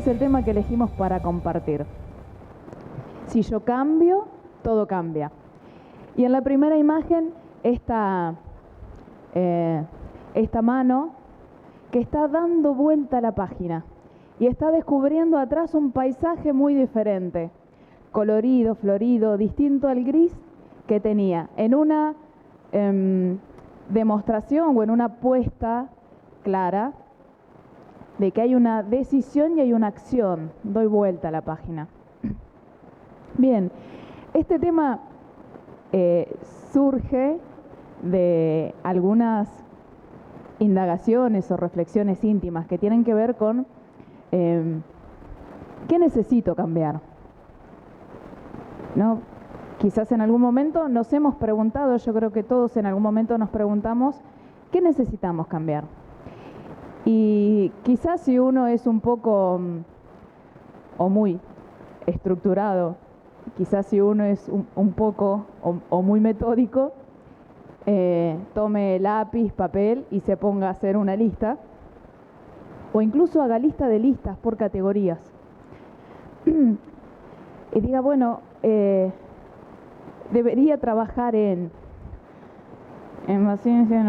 es el tema que elegimos para compartir. Si yo cambio, todo cambia. Y en la primera imagen, esta mano que está dando vuelta a la página y está descubriendo atrás un paisaje muy diferente, colorido, florido, distinto al gris que tenía. En una demostración o en una apuesta clara de que hay una decisión y hay una acción. Doy vuelta a la página. Bien, este tema surge de algunas indagaciones o reflexiones íntimas que tienen que ver con ¿qué necesito cambiar? ¿No? Quizás en algún momento nos hemos preguntado, yo creo que todos en algún momento nos preguntamos, ¿qué necesitamos cambiar? Y quizás si uno es un poco o muy estructurado, quizás si uno es un poco o muy metódico, tome lápiz, papel y se ponga a hacer una lista, o incluso haga lista de listas por categorías. Y diga, bueno, debería trabajar en paciencia,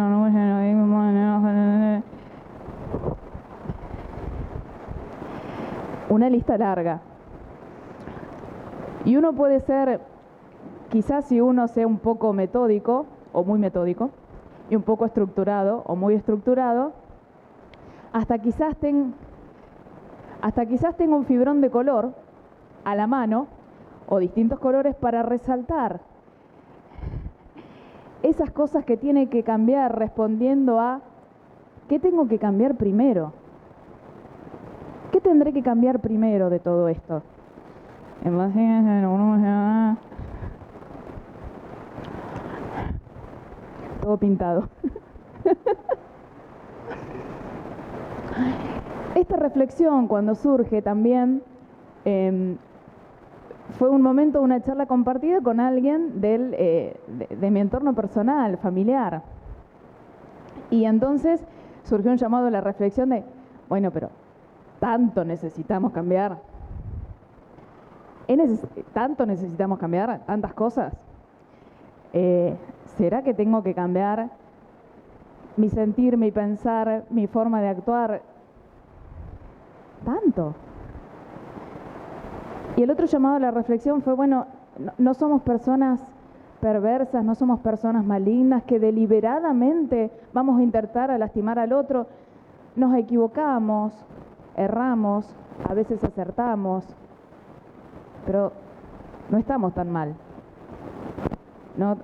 una lista larga. Y uno puede ser, quizás si uno sea un poco metódico o muy metódico, y un poco estructurado o muy estructurado, hasta quizás tenga un fibrón de color a la mano o distintos colores para resaltar esas cosas que tiene que cambiar respondiendo a ¿qué tengo que cambiar primero? ¿Qué tendré que cambiar primero de todo esto? Todo pintado. Esta reflexión cuando surge también fue un momento, una charla compartida con alguien de mi entorno personal, familiar. Y entonces surgió un llamado a la reflexión de, bueno, pero ¿tanto necesitamos cambiar? ¿Tanto necesitamos cambiar? ¿Tantas cosas? ¿Será que tengo que cambiar mi sentir, mi pensar, mi forma de actuar? ¿Tanto? Y el otro llamado a la reflexión fue, bueno, no somos personas perversas, no somos personas malignas que deliberadamente vamos a intentar a lastimar al otro. Nos equivocamos, erramos, a veces acertamos, pero no estamos tan mal. No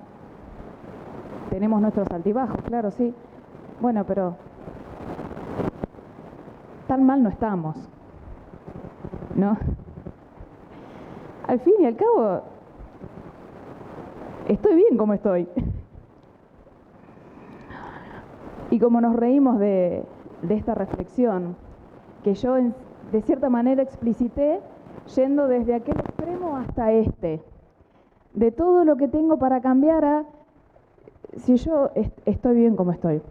tenemos nuestros altibajos, claro, sí. Bueno, pero tan mal no estamos, ¿no? Al fin y al cabo, estoy bien como estoy. Y como nos reímos de esta reflexión, que yo de cierta manera explicité yendo desde aquel extremo hasta este, de todo lo que tengo para cambiar a si yo estoy bien como estoy.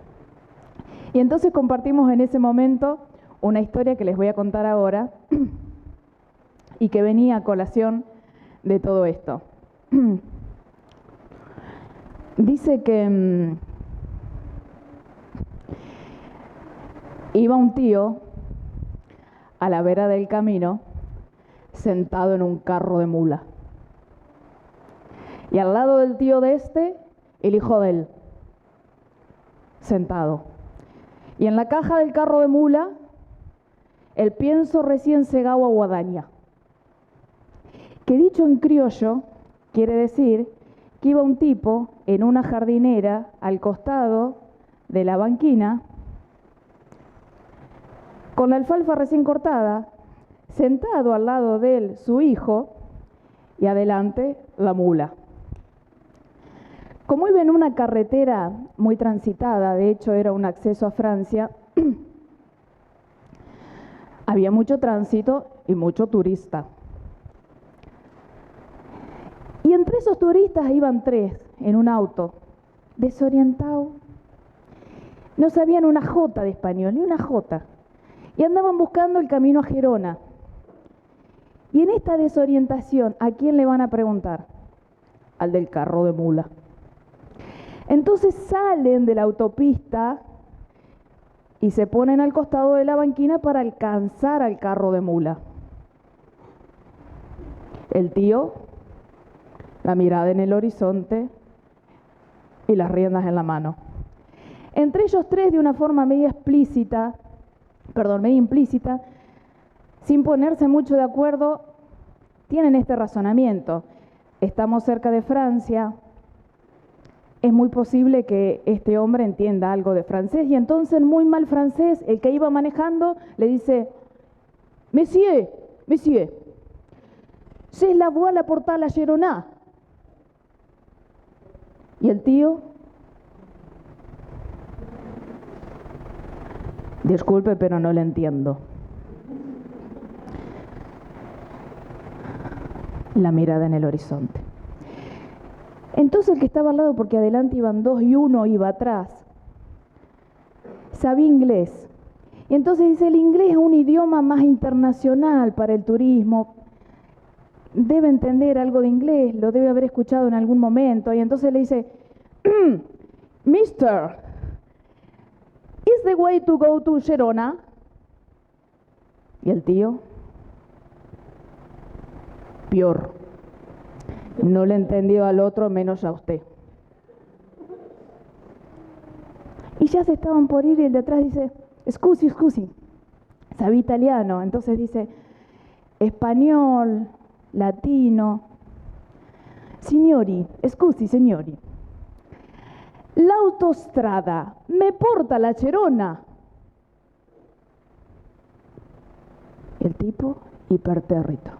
Y entonces compartimos en ese momento una historia que les voy a contar ahora y que venía a colación de todo esto. Dice que iba un tío a la vera del camino sentado en un carro de mula. Y al lado del tío de el hijo de él, sentado. Y en la caja del carro de mula, el pienso recién segado a guadaña. Que dicho en criollo, quiere decir que iba un tipo en una jardinera al costado de la banquina, con la alfalfa recién cortada, sentado al lado de él su hijo y adelante la mula. Como iba en una carretera muy transitada, de hecho era un acceso a Francia, había mucho tránsito y mucho turista. Y entre esos turistas iban 3 en un auto, desorientados. No sabían una jota de español, ni una jota. Y andaban buscando el camino a Gerona. Y en esta desorientación, ¿a quién le van a preguntar? Al del carro de mula. Entonces salen de la autopista y se ponen al costado de la banquina para alcanzar al carro de mula. El tío, la mirada en el horizonte y las riendas en la mano. Entre ellos tres, de una forma media implícita, sin ponerse mucho de acuerdo, tienen este razonamiento. Estamos cerca de Francia, es muy posible que este hombre entienda algo de francés, y entonces, muy mal francés, el que iba manejando le dice: Monsieur, c'est la voie la porta la Girona. Y el tío: disculpe, pero no le entiendo. La mirada en el horizonte. Entonces el que estaba al lado, porque adelante iban dos y uno iba atrás, sabía inglés. Y entonces dice: el inglés es un idioma más internacional para el turismo. Debe entender algo de inglés, lo debe haber escuchado en algún momento. Y entonces le dice: Mister, is the way to go to Girona? Y el tío: peor. No le entendió al otro, menos a usted. Y ya se estaban por ir, y el de atrás dice: scusi. Sabía italiano, entonces dice: español, latino. Signori, la autostrada me porta la Girona. El tipo hipertérrito: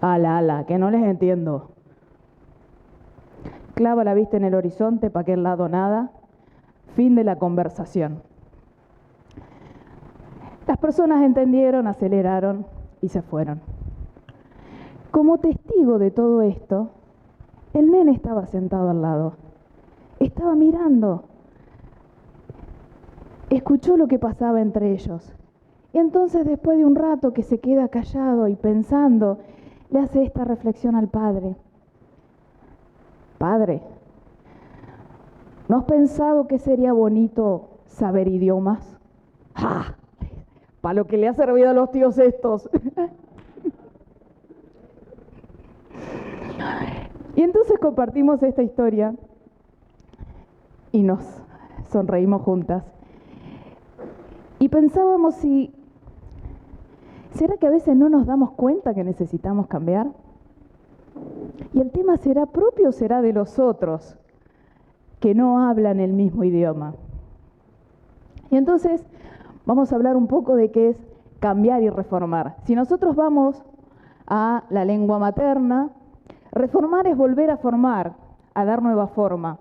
ala, que no les entiendo. Clava la vista en el horizonte, para aquel lado nada. Fin de la conversación. Las personas entendieron, aceleraron y se fueron. Como testigo de todo esto, el nene estaba sentado al lado. Estaba mirando. Escuchó lo que pasaba entre ellos. Y entonces, después de un rato que se queda callado y pensando, le hace esta reflexión al padre: Padre, ¿no has pensado que sería bonito saber idiomas? ¡Ja! Para lo que le ha servido a los tíos estos. Y entonces compartimos esta historia y nos sonreímos juntas. Y pensábamos ¿será que a veces no nos damos cuenta que necesitamos cambiar? Y el tema será propio o será de los otros que no hablan el mismo idioma. Y entonces vamos a hablar un poco de qué es cambiar y reformar. Si nosotros vamos a la lengua materna, reformar es volver a formar, a dar nueva forma.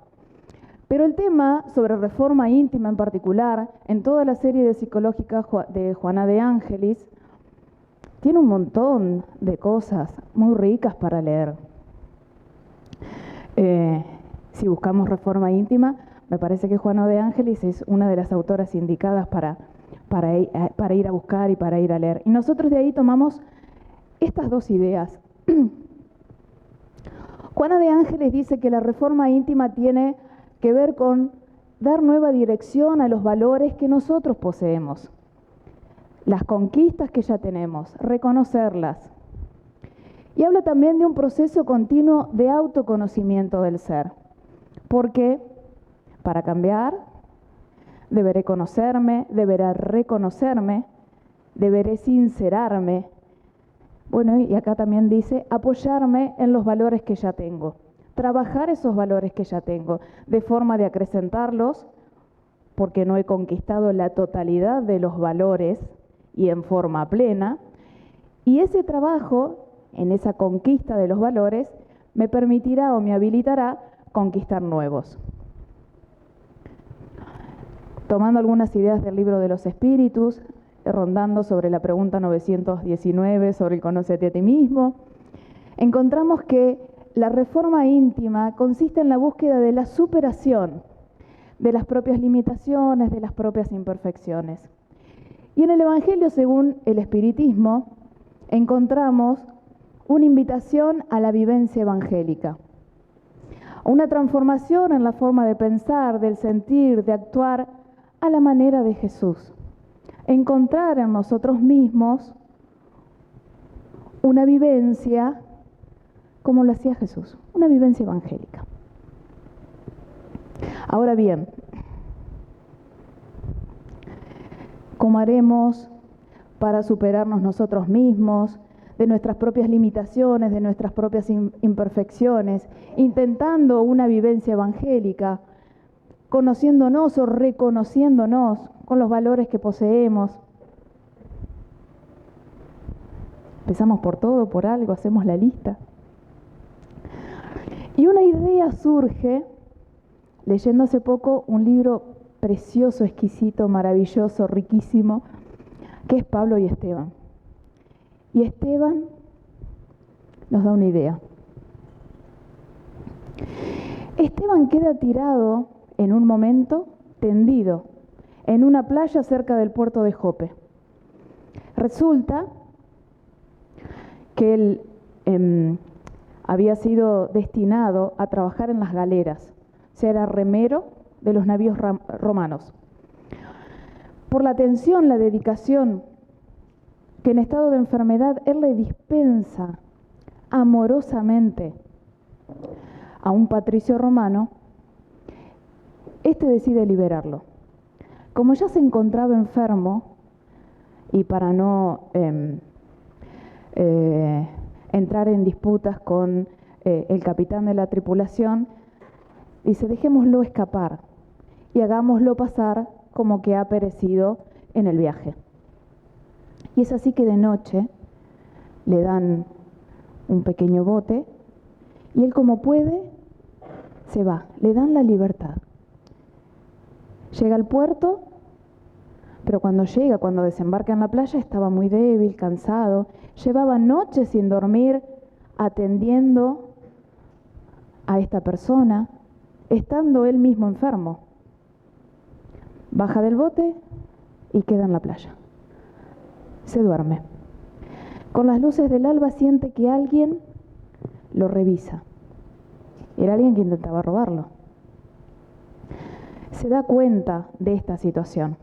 Pero el tema sobre reforma íntima en particular, en toda la serie de psicológica de Juana de Ángelis, tiene un montón de cosas muy ricas para leer. Si buscamos reforma íntima, me parece que Juana de Ángelis es una de las autoras indicadas para ir a buscar y para ir a leer. Y nosotros de ahí tomamos estas dos ideas. Juana de Ángelis dice que la reforma íntima tiene que ver con dar nueva dirección a los valores que nosotros poseemos, las conquistas que ya tenemos, reconocerlas. Y habla también de un proceso continuo de autoconocimiento del ser, porque para cambiar deberé conocerme, deberé reconocerme, deberé sincerarme. Bueno, y acá también dice apoyarme en los valores que ya tengo, trabajar esos valores que ya tengo, de forma de acrecentarlos, porque no he conquistado la totalidad de los valores y en forma plena. Y ese trabajo, en esa conquista de los valores, me permitirá o me habilitará conquistar nuevos. Tomando algunas ideas del libro de los espíritus, rondando sobre la pregunta 919 sobre el conócete a ti mismo, encontramos que la reforma íntima consiste en la búsqueda de la superación de las propias limitaciones, de las propias imperfecciones. Y en el Evangelio, según el espiritismo, encontramos una invitación a la vivencia evangélica, una transformación en la forma de pensar, del sentir, de actuar a la manera de Jesús. Encontrar en nosotros mismos una vivencia como lo hacía Jesús, una vivencia evangélica. Ahora bien, ¿cómo haremos para superarnos nosotros mismos, de nuestras propias limitaciones, de nuestras propias imperfecciones, intentando una vivencia evangélica, conociéndonos o reconociéndonos con los valores que poseemos? Empezamos por todo, por algo, hacemos la lista. Y una idea surge leyendo hace poco un libro precioso, exquisito, maravilloso, riquísimo, que es Pablo y Esteban. Y Esteban nos da una idea. Esteban queda tirado en un momento, tendido, en una playa cerca del puerto de Jope. Resulta que él había sido destinado a trabajar en las galeras, o sea, era remero de los navíos romanos. Por la atención, la dedicación que en estado de enfermedad él le dispensa amorosamente a un patricio romano, este decide liberarlo. Como ya se encontraba enfermo, y para no entrar en disputas con el capitán de la tripulación, dice: dejémoslo escapar y hagámoslo pasar como que ha perecido en el viaje. Y es así que de noche le dan un pequeño bote y él, como puede, se va, le dan la libertad. Llega al puerto, pero cuando desembarca en la playa, estaba muy débil, cansado, llevaba noches sin dormir atendiendo a esta persona, estando él mismo enfermo. Baja del bote y queda en la playa. Se duerme. Con las luces del alba siente que alguien lo revisa. Era alguien que intentaba robarlo. Se da cuenta de esta situación.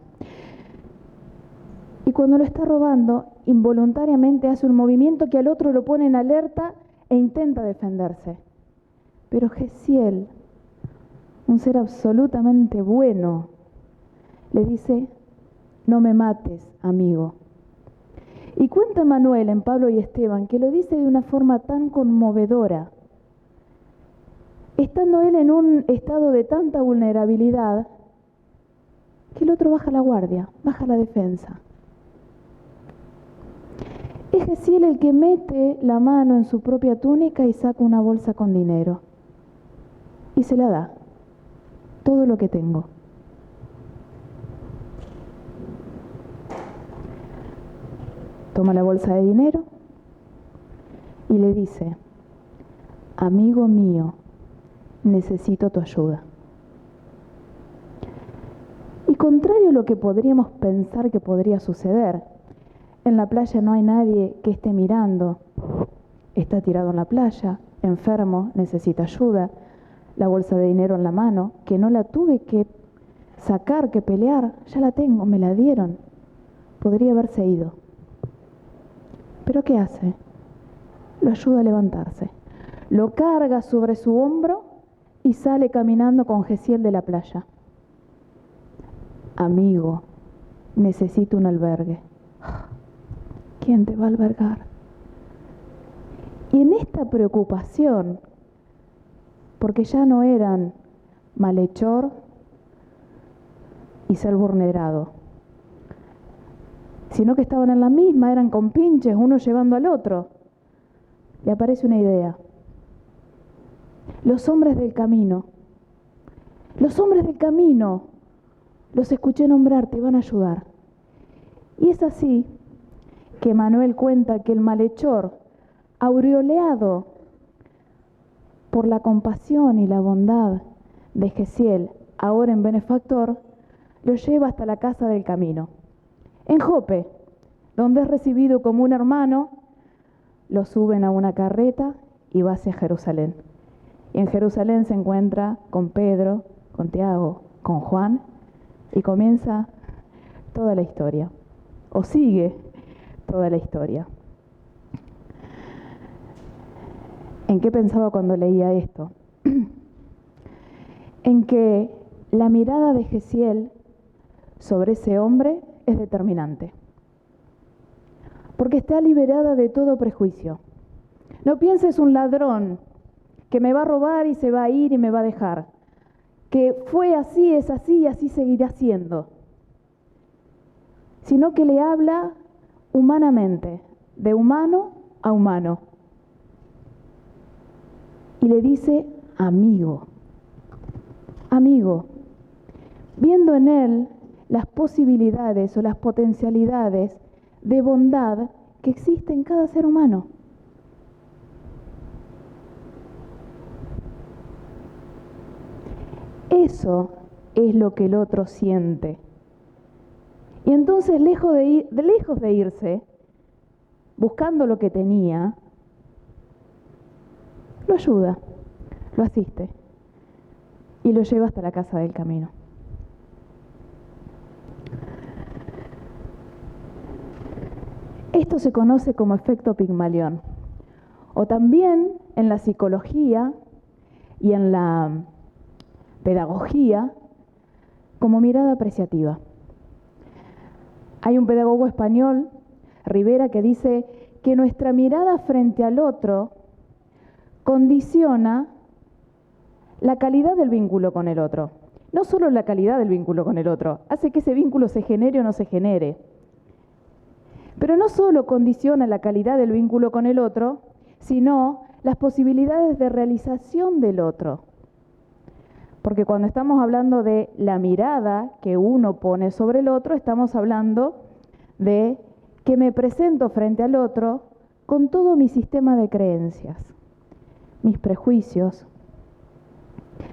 Y cuando lo está robando, involuntariamente hace un movimiento que al otro lo pone en alerta e intenta defenderse. Pero Gesiel, un ser absolutamente bueno, le dice: no me mates, amigo. Y cuenta Manuel en Pablo y Esteban que lo dice de una forma tan conmovedora, estando él en un estado de tanta vulnerabilidad, que el otro baja la guardia, baja la defensa. Es Gesiel el que mete la mano en su propia túnica y saca una bolsa con dinero y se la da: todo lo que tengo. Toma la bolsa de dinero y le dice: amigo mío, necesito tu ayuda. Y contrario a lo que podríamos pensar que podría suceder, en la playa no hay nadie que esté mirando. Está tirado en la playa, enfermo, necesita ayuda, la bolsa de dinero en la mano, que no la tuve que sacar, que pelear, ya la tengo, me la dieron. Podría haberse ido. ¿Pero qué hace? Lo ayuda a levantarse. Lo carga sobre su hombro y sale caminando con Gesiel de la playa. Amigo, necesito un albergue. ¿Quién te va a albergar? Y en esta preocupación, porque ya no eran malhechor y ser vulnerado, sino que estaban en la misma, eran compinches, uno llevando al otro, le aparece una idea. Los hombres del camino, los escuché nombrar, te van a ayudar. Y es así que Manuel cuenta que el malhechor, aureoleado por la compasión y la bondad de Gesiel, ahora en benefactor, lo lleva hasta la casa del camino, en Jope, donde es recibido como un hermano, lo suben a una carreta y va hacia Jerusalén. Y en Jerusalén se encuentra con Pedro, con Tiago, con Juan, y comienza toda la historia, o sigue toda la historia. ¿En qué pensaba cuando leía esto? En que la mirada de Gesiel sobre ese hombre es determinante, porque está liberada de todo prejuicio. No pienses un ladrón que me va a robar y se va a ir y me va a dejar, que fue así, es así y así seguirá siendo, sino que le habla humanamente, de humano a humano, y le dice amigo, amigo, viendo en él las posibilidades o las potencialidades de bondad que existe en cada ser humano. Eso es lo que el otro siente. Y entonces, lejos de irse, buscando lo que tenía, lo ayuda, lo asiste y lo lleva hasta la casa del camino. Esto se conoce como efecto Pigmalión, o también en la psicología y en la pedagogía como mirada apreciativa. Hay un pedagogo español, Rivera, que dice que nuestra mirada frente al otro condiciona la calidad del vínculo con el otro. No solo la calidad del vínculo con el otro, hace que ese vínculo se genere o no se genere. Pero no solo condiciona la calidad del vínculo con el otro, sino las posibilidades de realización del otro. Porque cuando estamos hablando de la mirada que uno pone sobre el otro, estamos hablando de que me presento frente al otro con todo mi sistema de creencias, mis prejuicios,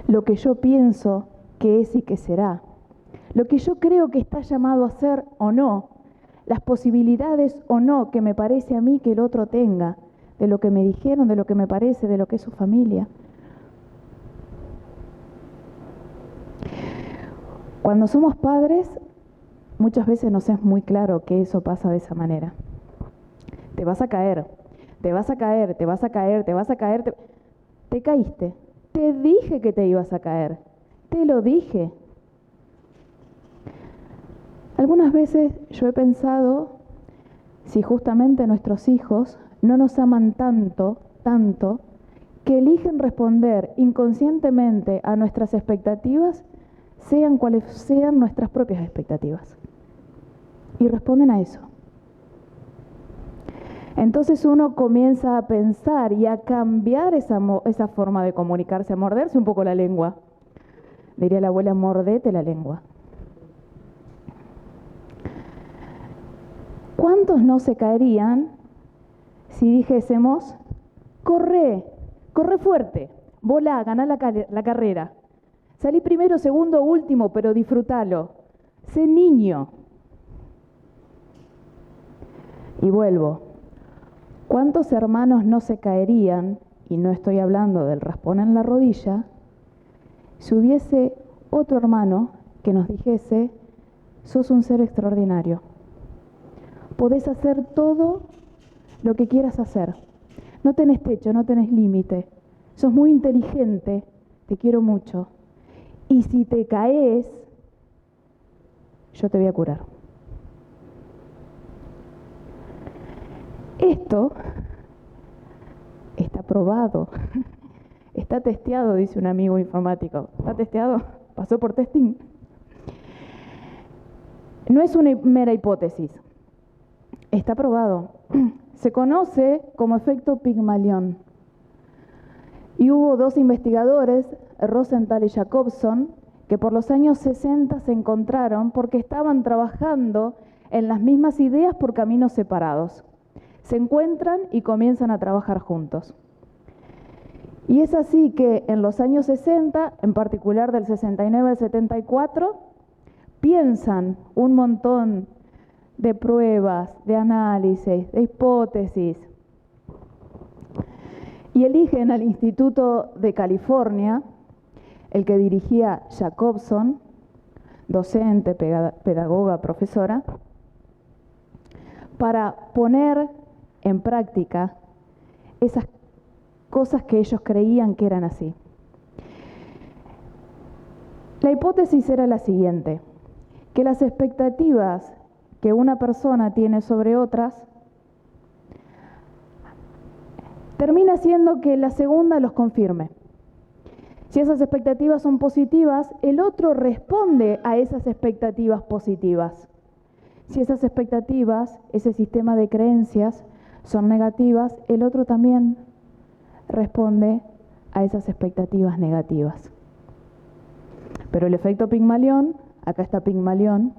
lo que yo pienso que es y que será, lo que yo creo que está llamado a ser o no, las posibilidades o no que me parece a mí que el otro tenga, de lo que me dijeron, de lo que me parece, de lo que es su familia. Cuando somos padres, muchas veces nos es muy claro que eso pasa de esa manera. Te vas a caer, te vas a caer, te vas a caer, te vas a caer. Te caíste. Te dije que te ibas a caer. Te lo dije. Algunas veces yo he pensado si justamente nuestros hijos no nos aman tanto, que eligen responder inconscientemente a nuestras expectativas, sean cuales sean nuestras propias expectativas. Y responden a eso. Entonces uno comienza a pensar y a cambiar esa forma de comunicarse, a morderse un poco la lengua. Diría la abuela, mordete la lengua. ¿Cuántos no se caerían si dijésemos, corre fuerte, volá, ganá la carrera? Salí primero, segundo, último, pero disfrútalo. Sé niño. Y vuelvo. ¿Cuántos hermanos no se caerían, y no estoy hablando del raspón en la rodilla, si hubiese otro hermano que nos dijese, sos un ser extraordinario? Podés hacer todo lo que quieras hacer. No tenés techo, no tenés límite. Sos muy inteligente, te quiero mucho. Y si te caes, yo te voy a curar. Esto está probado, está testeado, dice un amigo informático. ¿Está testeado? ¿Pasó por testing? No es una mera hipótesis, está probado. Se conoce como efecto Pigmalión. Y hubo dos investigadores, Rosenthal y Jacobson, que por los años 60 se encontraron porque estaban trabajando en las mismas ideas por caminos separados. Se encuentran y comienzan a trabajar juntos. Y es así que en los años 60, en particular del 69 al 74, piensan un montón de pruebas, de análisis, de hipótesis, y eligen al Instituto de California, el que dirigía Jacobson, docente, pedagoga, profesora, para poner en práctica esas cosas que ellos creían que eran así. La hipótesis era la siguiente, que las expectativas que una persona tiene sobre otras termina siendo que la segunda los confirme. Si esas expectativas son positivas, el otro responde a esas expectativas positivas. Si esas expectativas, ese sistema de creencias, son negativas, el otro también responde a esas expectativas negativas. Pero el efecto Pigmalión, acá está Pigmalión,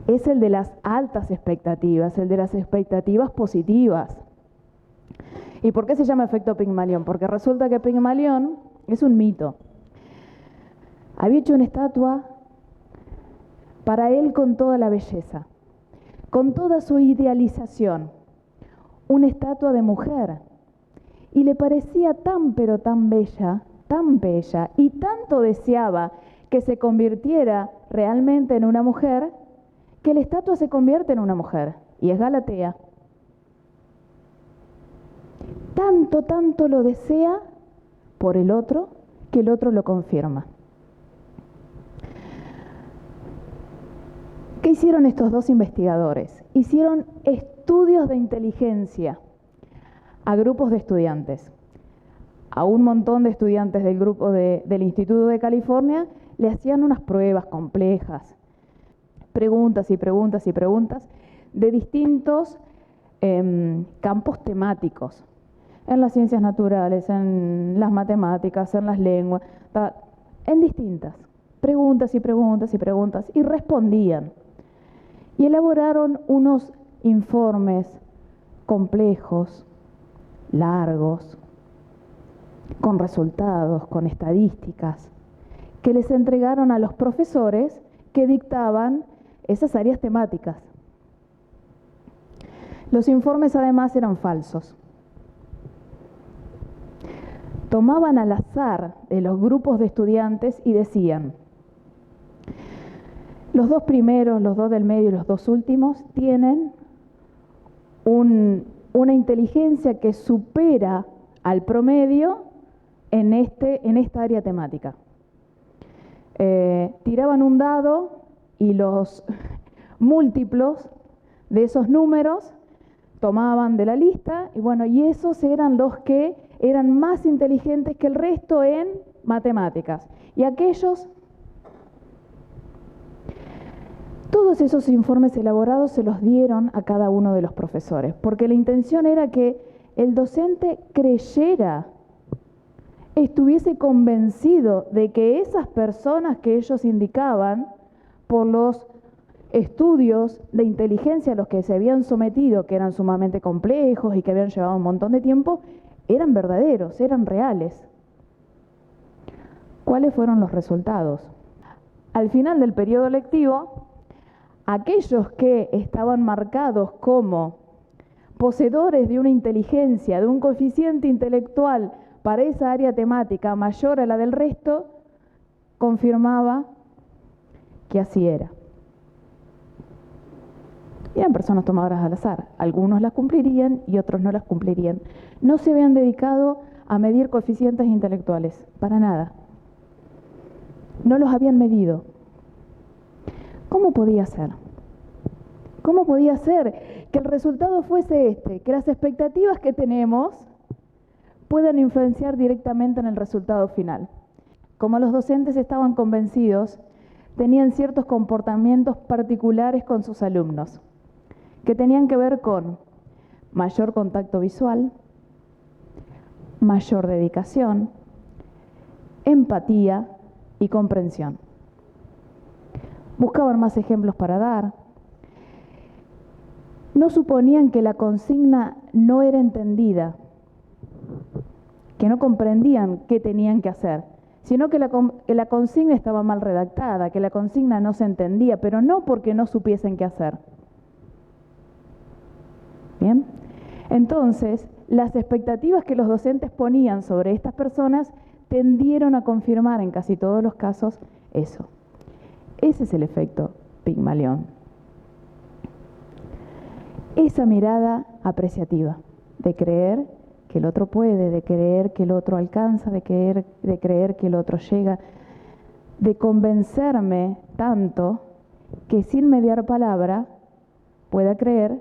es el de las altas expectativas, el de las expectativas positivas. ¿Y por qué se llama efecto Pigmalión? Porque resulta que Pigmalión es un mito. Había hecho una estatua para él con toda la belleza, con toda su idealización, una estatua de mujer. Y le parecía tan pero tan bella, y tanto deseaba que se convirtiera realmente en una mujer, que la estatua se convierte en una mujer, y es Galatea. Tanto lo desea por el otro, que el otro lo confirma. ¿Qué hicieron estos dos investigadores? Hicieron estudios de inteligencia a grupos de estudiantes. A un montón de estudiantes del grupo del Instituto de California le hacían unas pruebas complejas, preguntas y preguntas y preguntas de distintos campos temáticos, en las ciencias naturales, en las matemáticas, en las lenguas, en distintas, preguntas y preguntas y preguntas, y respondían. Y elaboraron unos informes complejos, largos, con resultados, con estadísticas, que les entregaron a los profesores que dictaban esas áreas temáticas. Los informes además eran falsos. Tomaban al azar de los grupos de estudiantes y decían: los dos primeros, los dos del medio y los dos últimos tienen una inteligencia que supera al promedio en esta área temática. Tiraban un dado y los múltiplos de esos números tomaban de la lista, y esos eran los que eran más inteligentes que el resto en matemáticas. Y aquellos, todos esos informes elaborados se los dieron a cada uno de los profesores, porque la intención era que el docente creyera, estuviese convencido de que esas personas que ellos indicaban, por los estudios de inteligencia a los que se habían sometido, que eran sumamente complejos y que habían llevado un montón de tiempo, eran verdaderos, eran reales. ¿Cuáles fueron los resultados? Al final del periodo lectivo, aquellos que estaban marcados como poseedores de una inteligencia, de un coeficiente intelectual para esa área temática mayor a la del resto, confirmaba que así era. Eran personas tomadoras al azar. Algunos las cumplirían y otros no las cumplirían. No se habían dedicado a medir coeficientes intelectuales, para nada. No los habían medido. ¿Cómo podía ser? ¿Cómo podía ser que el resultado fuese este? Que las expectativas que tenemos puedan influenciar directamente en el resultado final. Como los docentes estaban convencidos, tenían ciertos comportamientos particulares con sus alumnos, que tenían que ver con mayor contacto visual, mayor dedicación, empatía y comprensión. Buscaban más ejemplos para dar. No suponían que la consigna no era entendida, que no comprendían qué tenían que hacer, sino que la consigna estaba mal redactada, que la consigna no se entendía, pero no porque no supiesen qué hacer. ¿Bien? Entonces, las expectativas que los docentes ponían sobre estas personas tendieron a confirmar en casi todos los casos eso. Ese es el efecto Pigmalión. Esa mirada apreciativa de creer que el otro puede, de creer que el otro alcanza, de creer que el otro llega, de convencerme tanto que sin mediar palabra pueda creer,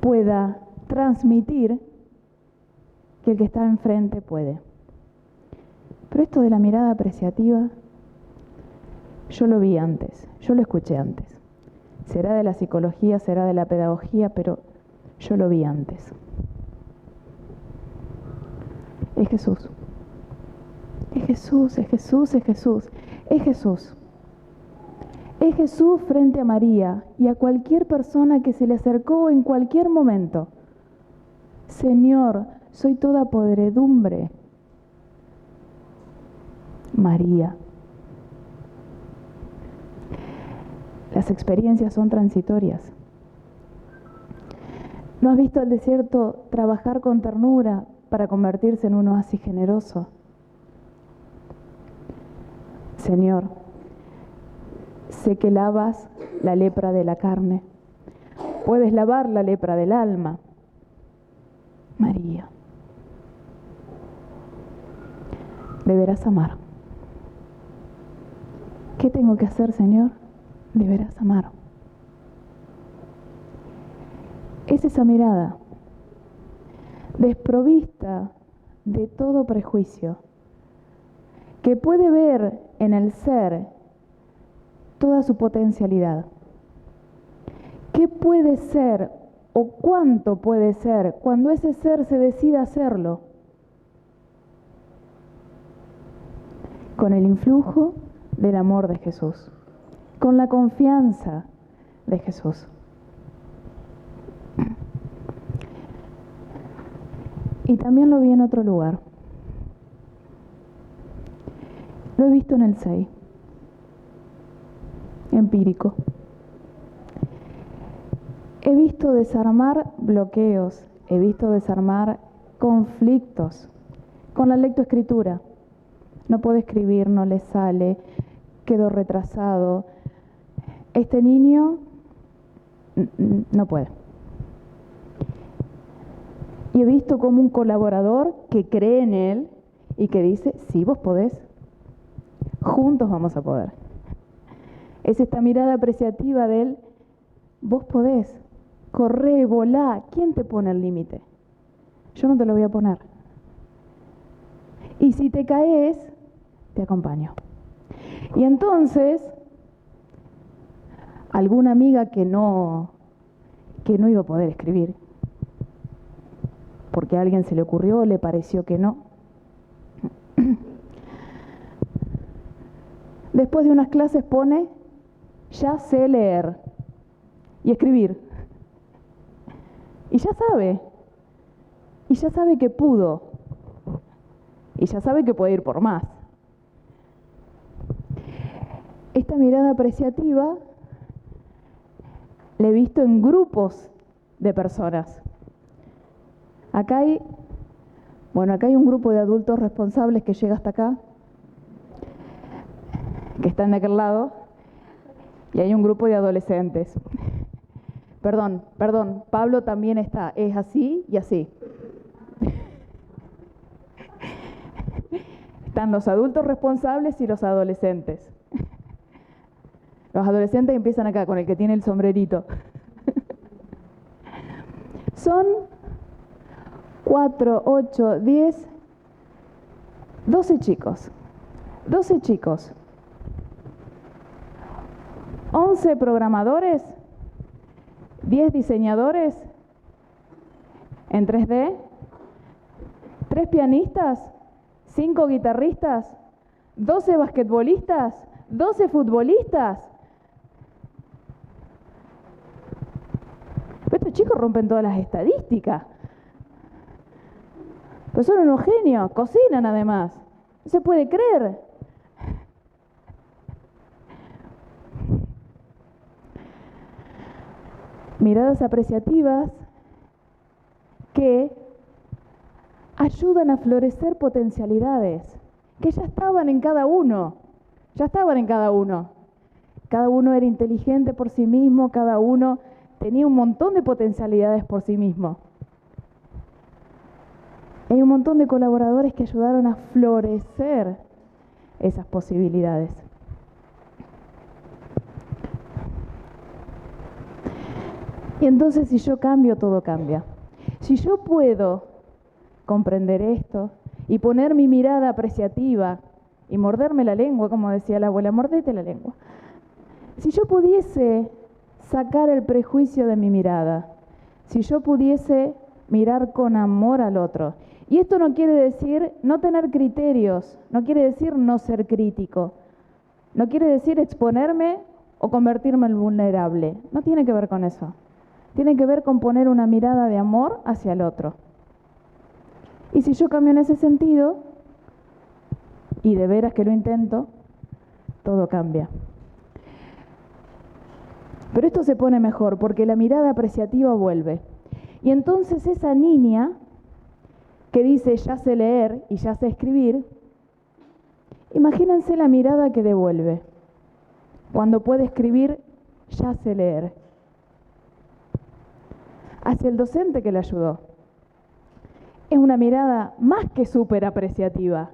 pueda transmitir que el que está enfrente puede. Pero esto de la mirada apreciativa, yo lo vi antes, yo lo escuché antes. Será de la psicología, será de la pedagogía, pero yo lo vi antes. Es Jesús. Es Jesús, es Jesús, es Jesús. Es Jesús. Es Jesús frente a María y a cualquier persona que se le acercó en cualquier momento. Señor, soy toda podredumbre. María. Las experiencias son transitorias. ¿No has visto el desierto trabajar con ternura para convertirse en un oasis generoso? Señor, sé que lavas la lepra de la carne. Puedes lavar la lepra del alma. María. Deberás amar. ¿Qué tengo que hacer, Señor? Deberás amar. Es esa mirada desprovista de todo prejuicio, que puede ver en el ser toda su potencialidad. ¿Qué puede ser o cuánto puede ser cuando ese ser se decida hacerlo? Con el influjo del amor de Jesús, con la confianza de Jesús. Y también lo vi en otro lugar. Lo he visto en el 6, empírico. He visto desarmar bloqueos, he visto desarmar conflictos con la lectoescritura. No puede escribir, no le sale, quedó retrasado. Este niño no puede. Y he visto como un colaborador que cree en él y que dice, sí, vos podés, juntos vamos a poder. Es esta mirada apreciativa de él, vos podés, corré, volá, ¿quién te pone el límite? Yo no te lo voy a poner. Y si te caes, te acompaño. Y entonces, alguna amiga que no iba a poder escribir, porque a alguien se le ocurrió, le pareció que no. Después de unas clases pone, ya sé leer y escribir. Y ya sabe que pudo. Y ya sabe que puede ir por más. Esta mirada apreciativa la he visto en grupos de personas. Acá hay un grupo de adultos responsables que llega hasta acá, que están de aquel lado, y hay un grupo de adolescentes. Perdón, Pablo también está, es así y así. Están los adultos responsables y los adolescentes. Los adolescentes empiezan acá con el que tiene el sombrerito. Son 4, 8, 10, 12 chicos. 12 chicos. 11 programadores, 10 diseñadores en 3D, 3 pianistas, 5 guitarristas, 12 basquetbolistas, 12 futbolistas. Pero estos chicos rompen todas las estadísticas. Pero son unos genios, cocinan además. No se puede creer. Miradas apreciativas que ayudan a florecer potencialidades que ya estaban en cada uno, Cada uno era inteligente por sí mismo, cada uno tenía un montón de potencialidades por sí mismo. Hay un montón de colaboradores que ayudaron a florecer esas posibilidades. Y entonces si yo cambio, todo cambia. Si yo puedo comprender esto y poner mi mirada apreciativa y morderme la lengua, como decía la abuela, mordete la lengua. Si yo pudiese sacar el prejuicio de mi mirada, si yo pudiese mirar con amor al otro, y esto no quiere decir no tener criterios, no quiere decir no ser crítico, no quiere decir exponerme o convertirme en vulnerable, no tiene que ver con eso. Tiene que ver con poner una mirada de amor hacia el otro. Y si yo cambio en ese sentido, y de veras que lo intento, todo cambia. Pero esto se pone mejor porque la mirada apreciativa vuelve. Y entonces esa niña que dice ya sé leer y ya sé escribir, imagínense la mirada que devuelve. Cuando puede escribir, ya sé leer. Hacia el docente que le ayudó. Es una mirada más que súper apreciativa.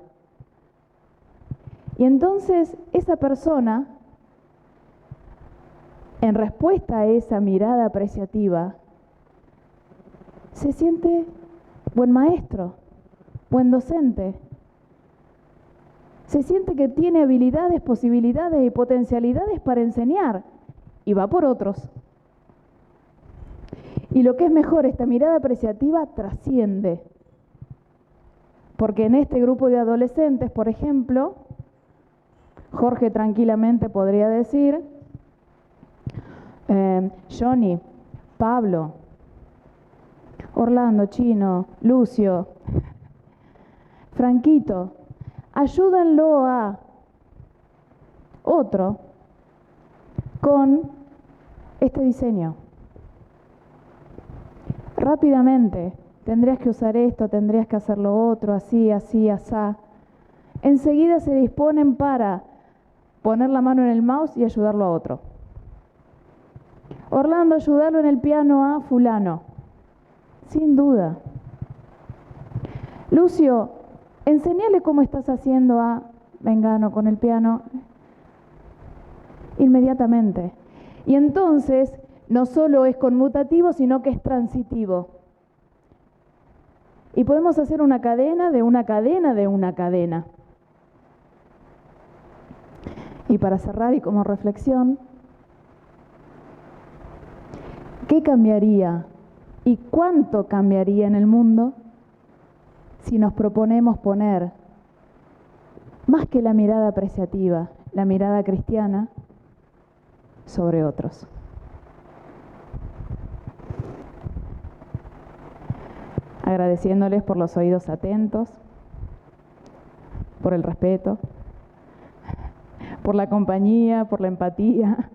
Y entonces esa persona, en respuesta a esa mirada apreciativa, se siente buen maestro, buen docente. Se siente que tiene habilidades, posibilidades y potencialidades para enseñar y va por otros. Y lo que es mejor, esta mirada apreciativa trasciende. Porque en este grupo de adolescentes, por ejemplo, Jorge tranquilamente podría decir, Johnny, Pablo, Orlando, Chino, Lucio, Franquito, ayúdenlo a otro con este diseño. Rápidamente, tendrías que usar esto, tendrías que hacer lo otro, así, así, asá. Enseguida se disponen para poner la mano en el mouse y ayudarlo a otro. Orlando, ayudarlo en el piano a fulano. Sin duda. Lucio, enséñale cómo estás haciendo a Mengano con el piano. Inmediatamente. Y entonces, no solo es conmutativo, sino que es transitivo. Y podemos hacer una cadena de una cadena de una cadena. Y para cerrar y como reflexión, ¿qué cambiaría y cuánto cambiaría en el mundo si nos proponemos poner, más que la mirada apreciativa, la mirada cristiana, sobre otros? Agradeciéndoles por los oídos atentos, por el respeto, por la compañía, por la empatía.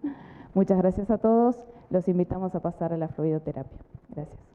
Muchas gracias a todos. Los invitamos a pasar a la fluidoterapia. Gracias.